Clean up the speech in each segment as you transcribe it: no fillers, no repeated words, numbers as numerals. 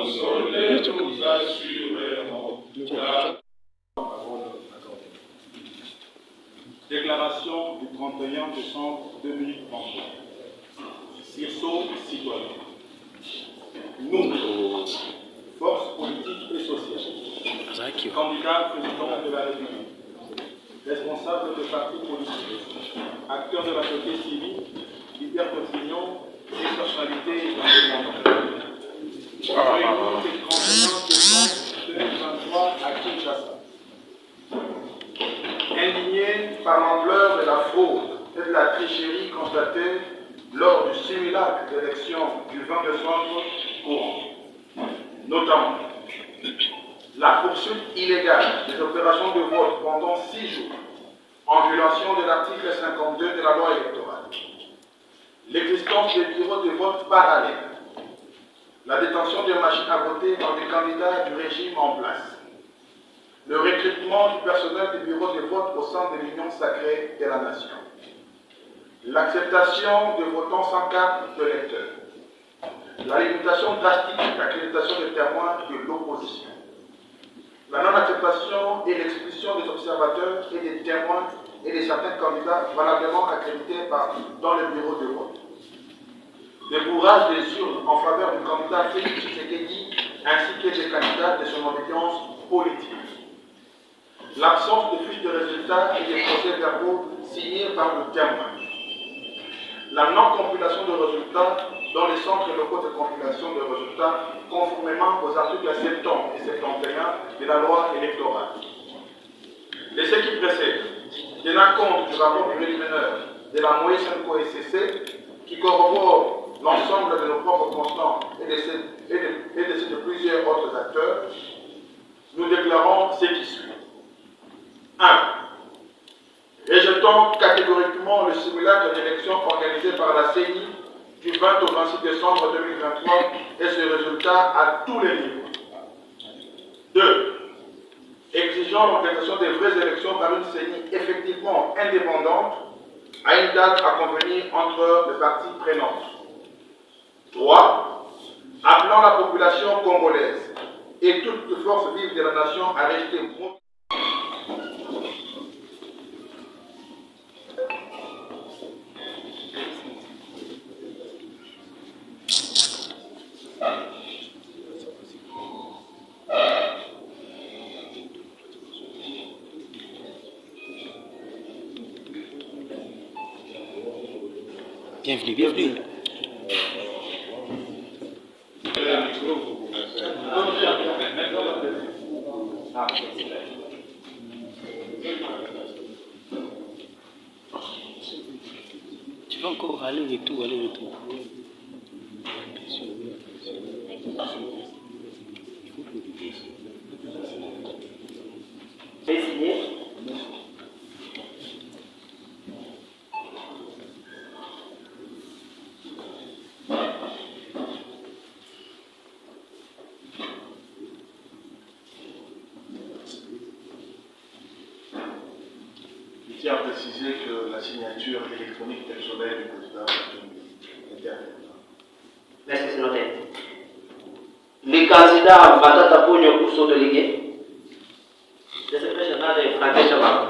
consoler, nous assurerons. Déclaration du 31 décembre 2023. Sursaut citoyen. Nous, force politique et sociale, candidats président de la République, responsables de partis politiques, acteurs de la société civile, leaders d'opinion et personnalités indépendantes. Réunion du 31 décembre 2023 à Kinshasa. Indigné par l'ampleur de la fraude et de la tricherie constatée lors du simulacre d'élection du 20 décembre courant, notamment la poursuite illégale des opérations de vote pendant 6 jours, en violation de l'article 52 de la loi électorale, l'existence des bureaux de vote parallèles, la détention des machines à voter par des candidats du régime en place, le recrutement du personnel des bureaux de vote au sein de l'Union sacrée de la nation, l'acceptation de votants sans carte de lecteur, la limitation drastique de l'accréditation des témoins de l'opposition, la non-acceptation et l'expulsion des observateurs et des témoins et de certains candidats valablement accrédités dans le bureau de vote, le bourrage des urnes en faveur du candidat Félix Tshisekedi ainsi que des candidats de son obédience politique, l'absence de fiches de résultats et des procès-verbaux signés par le témoin, la non-compilation de résultats dans les centres locaux de compilation de résultats conformément aux articles 70 et 71 de la loi électorale. Et ce qui précède, tenant compte du rapport préliminaire de la Moïsenko SCC qui corrobore l'ensemble de nos propres constants et de ceux de plusieurs autres acteurs, nous déclarons ce qui suit. 1. Rejetons catégoriquement le simulacre d'élection organisé par la CENI du 20 au 26 décembre 2023 et ses résultats à tous les niveaux. 2. Exigeons l'organisation des vraies élections par une CENI effectivement indépendante à une date à convenir entre les parties prenantes. 3. Appelant la population congolaise et toutes les forces vives de la nation à rester Bienvenue, bienvenue. Tu peux encore aller et tout, aller et tout. Je tiens à préciser que la signature électronique personnelle du président est interdite. Merci, c'est noté. Les candidats Matata Pogno sont délégués. Le secrétaire général est Franck Chabam.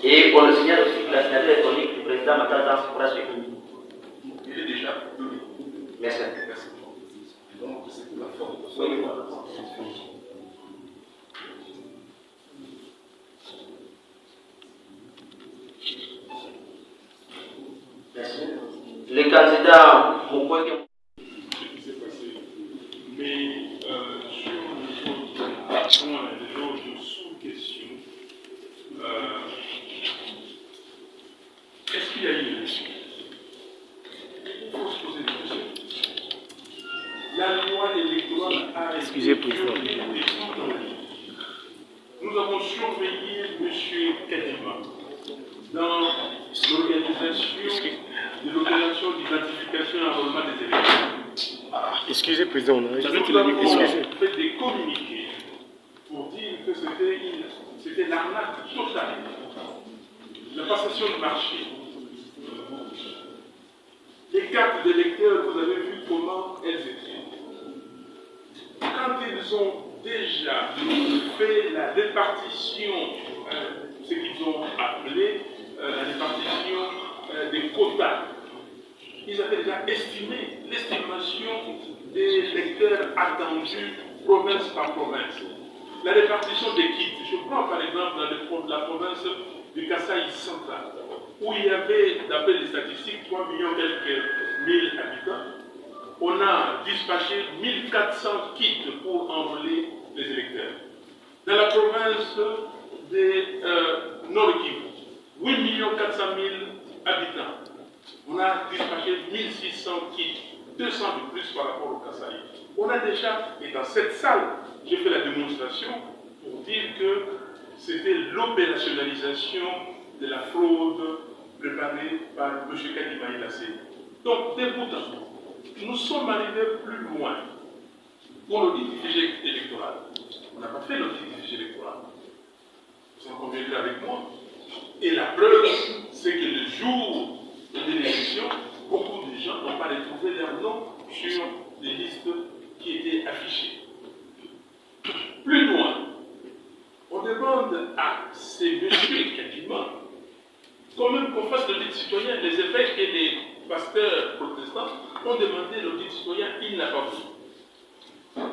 Et on le signale aussi que la signature électronique du président Matata sera suivie. Il est déjà donné. Merci. Merci. Donc, c'est pour la forme. Oui. Merci. Les candidats Mukwege. Mais sur le point des autres sous-questions, est-ce qu'il y a une élection? Il faut se poser des questions. La loi électorale a Excusez, été président. Nous avons surveillé M. Kadima dans l'organisation de l'opération d'identification et enrôlement des élections. Excusez, président, on a Nous juste avons fait des communiqués pour dire que c'était l'arnaque totale, la passation de marché. Les cartes d'électeurs, vous avez vu comment elles étaient. ils ont déjà fait la répartition, ce qu'ils ont appelé la répartition des quotas. Ils avaient déjà estimé l'estimation des lecteurs attendus province par province. La répartition des kits. Je prends par exemple la province du Kasaï central, où il y avait, d'après les statistiques, 3 millions quelques mille habitants. On a dispatché 1400 kits pour enrôler les électeurs. Dans la province des Nord-Kivu, 8 400 000 habitants. On a dispatché 1600 kits, 200 de plus par rapport au Kasaï. On a déjà, et dans cette salle, j'ai fait la démonstration pour dire que c'était l'opérationnalisation de la fraude préparée par M. Kadima Ilassé. Donc, dès bout en bout, nous sommes arrivés plus loin pour l'audit du fichier électoral. On n'a pas fait l'audit du fichier électoral. Vous en conviendrez avec moi. Et la preuve, c'est que le jour de l'élection, beaucoup de gens n'ont pas retrouvé leur nom sur les listes qui étaient affichées. Plus loin, on demande à ces messieurs Kadima, quand même qu'on fasse l'audit citoyen. Les évêques et les pasteurs protestants ont demandé l'audit citoyen, il n'a pas voulu.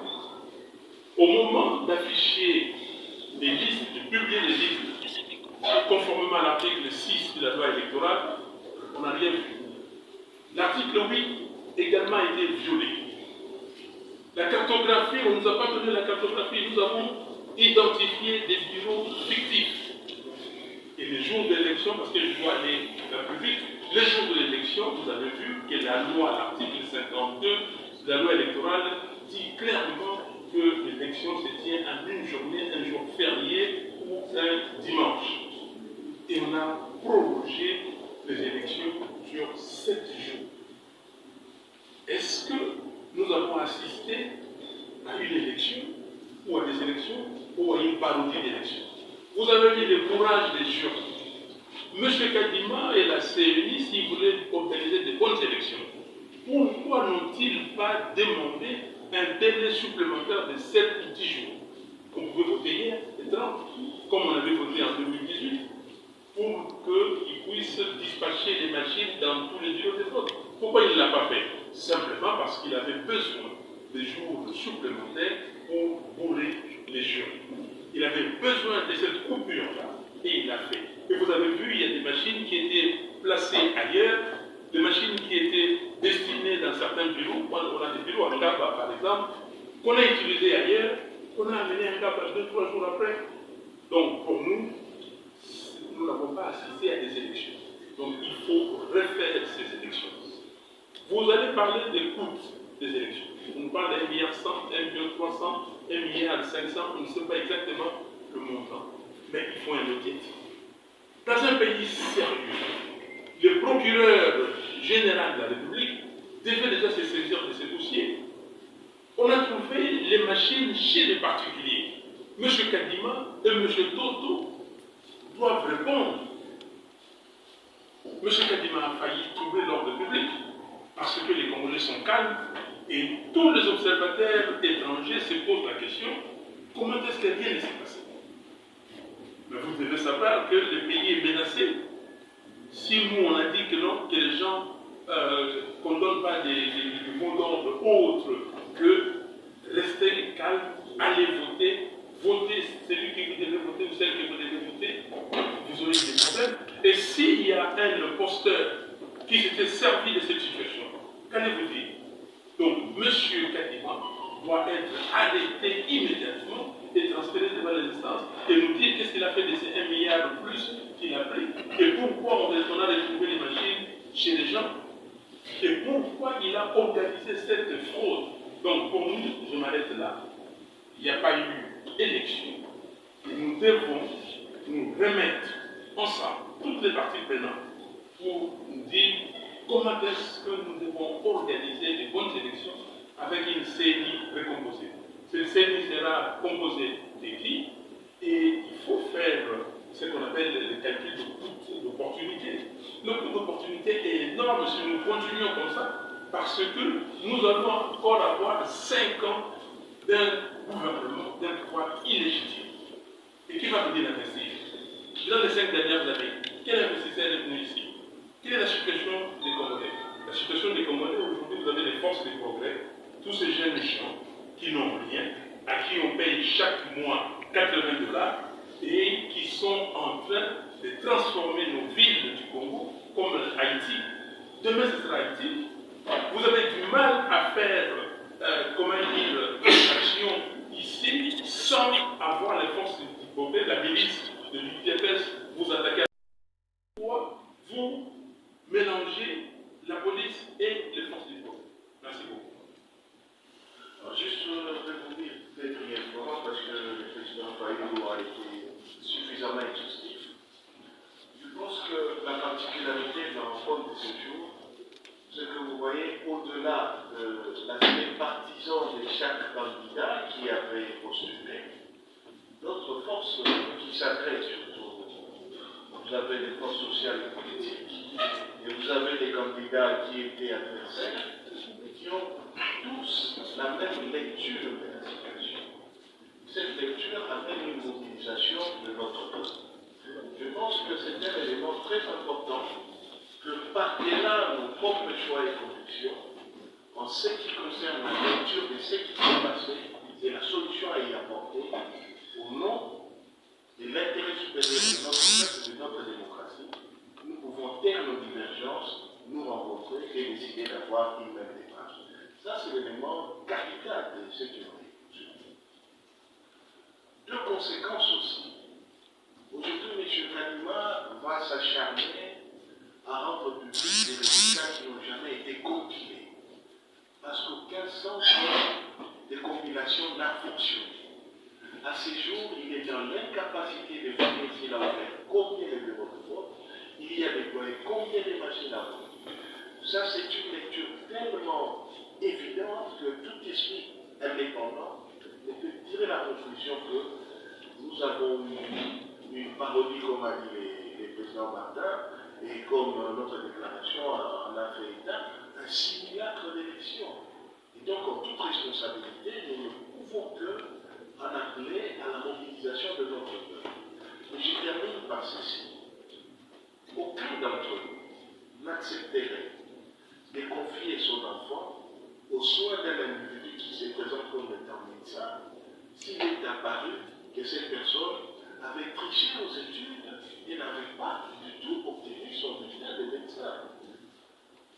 Au moment d'afficher les listes, de publier les listes, conformément à l'article 6 de la loi électorale, on n'a rien vu. L'article 8 également a été violé. La cartographie, on ne nous a pas donné la cartographie, nous avons identifié des bureaux fictifs. Et les jours d'élection, parce que je dois aller plus vite, les jours de l'élection, vous avez vu que la loi, l'article 52 de la loi électorale, dit clairement que l'élection se tient en une journée, un jour férié ou un dimanche. Et on a prorogé les élections sur 7 jours. Est-ce que nous avons assisté à une élection, ou à des élections, ou à une parodie d'élection? Vous avez vu le courage des jurys. M. Kadima et la CENI, s'ils voulaient organiser de bonnes élections, pourquoi n'ont-ils pas demandé un délai supplémentaire de 7 ou 10 jours? On pouvait voter hier, les 30, comme on avait voté en 2018, pour qu'ils puissent dispatcher les machines dans tous les bureaux de vote. Pourquoi il ne l'a pas fait? Simplement parce qu'il avait besoin de jours supplémentaires pour bourrer les jurys. Il avait besoin de cette coupure-là, et il l'a fait. Et vous avez vu, il y a des machines qui étaient placées ailleurs, des machines qui étaient destinées dans certains bureaux. On a des bureaux à Ngaba, par exemple, qu'on a utilisés ailleurs, qu'on a amené à Ngaba 2-3 jours après. Donc, pour nous, nous n'avons pas assisté à des élections. Donc, il faut refaire ces élections. Vous allez parler des coûts des élections. On nous parle d'1,1 milliard, 1,3 milliard, 1,5 milliard, on ne sait pas exactement le montant. Mais il faut un audit. Dans un pays sérieux, le procureur général de la République devait déjà se saisir de ces dossiers. On a trouvé les machines chez les particuliers. M. Kadima et M. Toto doivent répondre. M. Kadima a failli trouver l'ordre public parce que les Congolais sont calmes et tous les observateurs étrangers se posent la question, comment est-ce que rien ne s'est passé? Mais vous devez savoir que le pays est menacé. Si nous on a dit que non, que les gens qu'on ne donne pas des mots d'ordre autres que rester calme, aller voter, voter celui que vous devez voter ou celle que vous devez voter, vous aurez des problèmes. Et s'il y a un imposteur qui s'était servi de cette situation, qu'allez-vous dire? Donc, M. Kadima doit être arrêté immédiatement et transféré devant les instances et nous dire qu'est-ce qu'il a fait de ces 1 milliard de plus qu'il a pris et pourquoi on a retrouvé les machines chez les gens et pourquoi il a organisé cette fraude. Donc, pour nous, je m'arrête là. Il n'y a pas eu élection. Nous devons nous remettre ensemble, toutes les parties prenantes, pour nous dire comment est-ce que nous devons organiser les bonnes élections avec une CENI recomposée. Cette CENI sera composée d'équipes et il faut faire ce qu'on appelle le calcul de coût d'opportunité. Le coût d'opportunité est énorme si nous continuons comme ça, parce que nous allons encore avoir 5 ans d'un gouvernement d'un pouvoir illégitime. Et qui va venir investir? Dans les 5 dernières années, quel investisseur est venu ici? Quelle est la situation des Congolais? La situation des Congolais, aujourd'hui, vous avez les forces des progrès, tous ces jeunes gens qui n'ont rien, à qui on paye chaque mois $80 et qui sont en train de transformer nos villes du Congo comme Haïti. Demain, ce sera Haïti. Vous avez du mal à faire, une action ici sans avoir les forces du progrès, la milice de l'UDPS, vous attaquez. Pourquoi vous mélangez la police et les forces du progrès? Merci beaucoup. Alors, juste répondre très brièvement, parce que le président Fayou a été suffisamment exhaustif. Je pense que la particularité de la rencontre de ce jour, c'est que vous voyez, au-delà de l'aspect partisan de chaque candidat qui avait postulé, d'autres forces qui s'agrègent autour de vous. Vous avez des forces sociales et politiques, et vous avez des candidats qui étaient adversaires, et qui ont tous la même lecture de la situation. Cette lecture amène une mobilisation de notre peuple. Je pense que c'est un élément très important que par-delà nos propres choix et convictions, en ce qui concerne la lecture de ce qui s'est passé et la solution à y apporter, au nom de l'intérêt supérieur de notre peuple et de notre démocratie, nous pouvons taire nos divergences, nous rencontrer et décider d'avoir une même démarche. Ça, c'est l'élément capital de ce qui nous est. Deux conséquences aussi. Aujourd'hui, M. Kalima va s'acharner à rendre public des résultats qui n'ont jamais été compilés. Parce qu'aucun centre de compilation n'a fonctionné. À ce jour, il est dans l'incapacité de voir s'il a ouvert combien de bureaux de vote, il y a déployé combien de machines à voter. Ça, c'est une lecture tellement évidente que tout esprit indépendant ne peut tirer la conclusion que nous avons eu une parodie, comme a dit le président Martin, et comme notre déclaration en a fait état, un simulacre d'élection. Et donc, en toute responsabilité, nous ne pouvons que en appeler à la mobilisation de notre peuple. Et je termine par ceci. Aucun d'entre nous n'accepterait de confier son enfant aux soins d'un individu qui se présente comme étant médecin s'il est apparu que cette personne avait triché aux études et n'avait pas du tout obtenu son diplôme de médecin.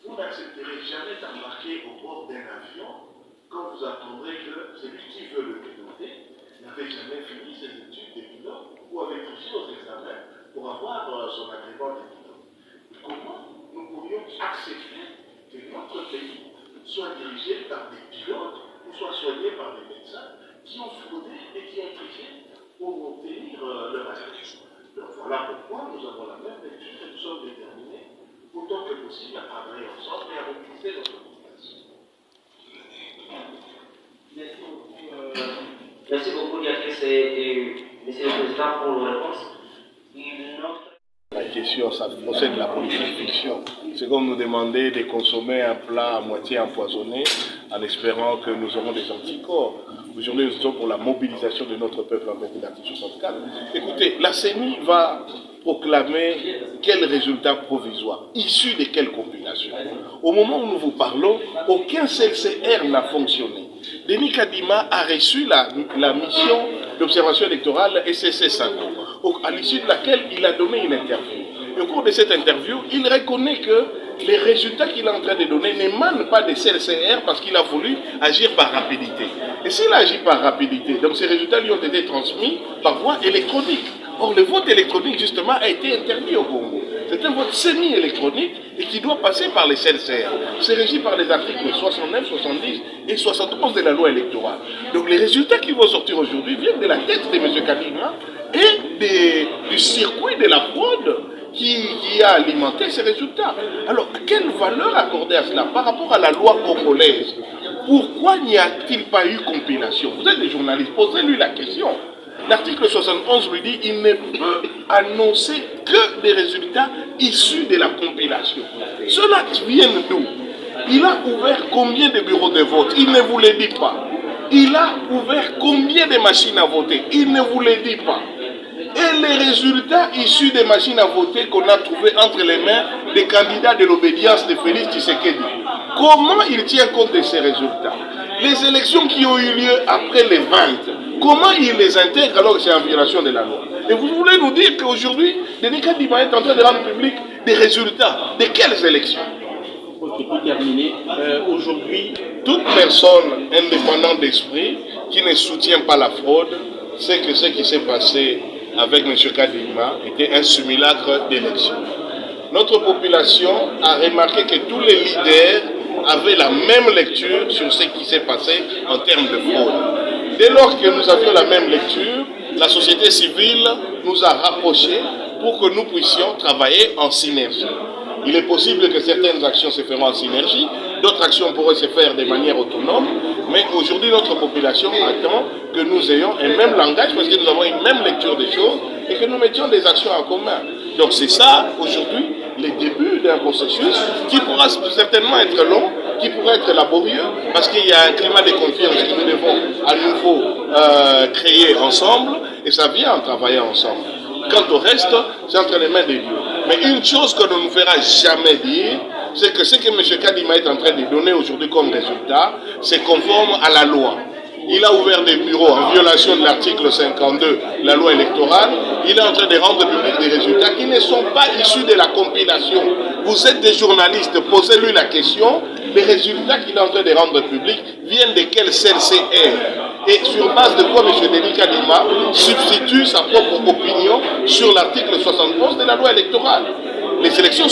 Vous n'accepterez jamais d'embarquer au bord d'un avion quand vous apprendrez que celui qui veut le piloter n'avait jamais fini ses études de pilote ou avait triché aux examens pour avoir son agrément de pilote. Comment nous pourrions accepter que notre pays soit dirigé par des pilotes ou soit soigné par des médecins qui ont fraudé et qui ont triché pour obtenir leur agrément? Donc voilà pourquoi nous avons la même lecture et nous sommes déterminés autant que possible à travailler ensemble et à mobiliser notre population. Merci beaucoup, Diatrice et Monsieur le Président, pour vos réponses. La question, ça procède de la politique fiction. C'est comme nous demander de consommer un plat à moitié empoisonné en espérant que nous aurons des anticorps. Aujourd'hui, nous sommes pour la mobilisation de notre peuple en vertu de l'article 64. Écoutez, la CENI va proclamer quel résultat provisoire, issu de quelle compilation. Au moment où nous vous parlons, aucun CLCR n'a fonctionné. Denis Kadima a reçu la mission d'observation électorale SCC 5, à l'issue de laquelle il a donné une interview. Et au cours de cette interview, il reconnaît que les résultats qu'il est en train de donner n'émanent pas des CLCR parce qu'il a voulu agir par rapidité. Et s'il agit par rapidité, donc ces résultats lui ont été transmis par voie électronique. Or, le vote électronique, justement, a été interdit au Congo. C'est un vote semi-électronique et qui doit passer par les CLCR. C'est régi par les articles 69, 70 et 71 de la loi électorale. Donc, les résultats qui vont sortir aujourd'hui viennent de la tête de M. Kadima et du circuit de la fraude qui a alimenté ces résultats. Alors, quelle valeur accorder à cela par rapport à la loi congolaise? Pourquoi n'y a-t-il pas eu compilation? Vous êtes des journalistes, posez-lui la question. L'article 71 lui dit qu'il ne peut annoncer que des résultats issus de la compilation. Cela vient d'où? Il a ouvert combien de bureaux de vote? Il ne vous le dit pas. il a ouvert combien de machines à voter? Il ne vous le dit pas. Et les résultats issus des machines à voter qu'on a trouvés entre les mains des candidats de l'obédience de Félix Tshisekedi, comment il tient compte de ces résultats? Les élections qui ont eu lieu après les 20, comment il les intègre alors que c'est en violation de la loi? Et vous voulez nous dire qu'aujourd'hui, Denis Kadima est en train de rendre public des résultats de quelles élections? Ok, pour terminer, aujourd'hui, toute personne indépendante d'esprit qui ne soutient pas la fraude sait que ce qui s'est passé avec M. Kadima était un simulacre d'élection. Notre population a remarqué que tous les leaders avaient la même lecture sur ce qui s'est passé en termes de fraude. Dès lors que nous avions la même lecture, la société civile nous a rapprochés pour que nous puissions travailler en synergie. Il est possible que certaines actions se feront en synergie, d'autres actions pourraient se faire de manière autonome, mais aujourd'hui notre population attend que nous ayons un même langage parce que nous avons une même lecture des choses et que nous mettions des actions en commun. Donc c'est ça aujourd'hui les débuts d'un processus qui pourra certainement être long, qui pourra être laborieux parce qu'il y a un climat de confiance que nous devons à nouveau créer ensemble et ça vient en travaillant ensemble. Quant au reste, c'est entre les mains de Dieu. Mais une chose que l'on ne fera jamais dire, c'est que ce que M. Kadima est en train de donner aujourd'hui comme résultat, c'est conforme à la loi. Il a ouvert des bureaux en violation de l'article 52 de la loi électorale. Il est en train de rendre public des résultats qui ne sont pas issus de la compilation. Vous êtes des journalistes, posez-lui la question. Les résultats qu'il est en train de rendre publics viennent de quel CLCR? Et sur base de quoi M. Denis Kadima substitue sa propre opinion sur l'article 71 de la loi électorale. Les élections